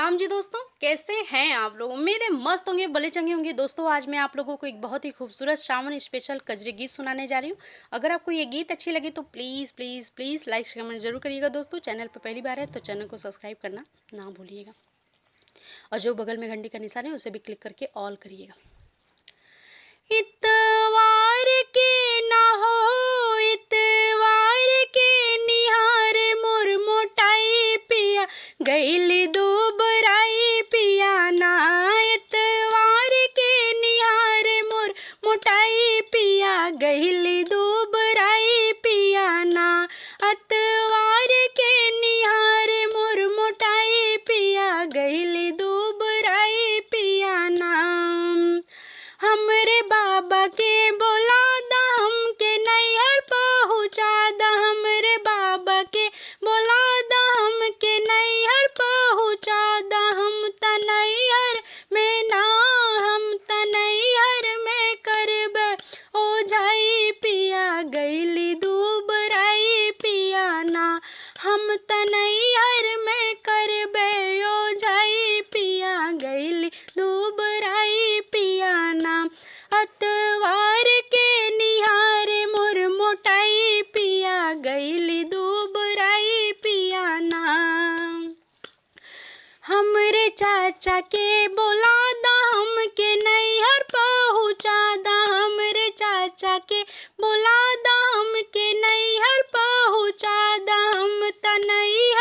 राम जी दोस्तों, कैसे हैं आप लोग। उम्मीद है मस्त होंगे, भले चंगे होंगे। दोस्तों आज मैं आप लोगों को एक बहुत ही खूबसूरत श्रावण स्पेशल कजरी गीत सुनाने जा रही हूँ। अगर आपको ये गीत अच्छी लगी तो please please please like comment जरूर करिएगा। दोस्तों चैनल पर पहली बार है तो चैनल को सब्सक्राइब करना ना भूलिएगा, और जो बगल में घंटी का निशान है उसे भी क्लिक करके ऑल करिएगा। इतवार के ना हो, इतवार के निहार मोर मोटाई पिया गईली दुबराई पिया ना। इतवार के निहार मोर मोटाई पिया गईली दुबराई पिया ना। अतवार के निहार मोर मोटाई पिया गईली दुबराई पिया ना। हमरे बाबा के बोला दा हमके नैहर पहुँचा दा। हमरे बाबा के बोला दा हमके नैहर पहुँचा दा। हम त नैहर में ना, हम त नैहर में करबे ओझाई पिया गईली दुबराई पिया ना। हम त नैहर में करबे ओझाई पिया गईली दुबराई पिया ना। अतवार के निहार मोर मोटाई पिया गईली दुबराई पिया ना। हमरे चाचा के बोला दा हमके नैहर पहुँचा दा। हमरे चाचा के बोला दा हमके नैहर पहुँचा दा। हम त नैहर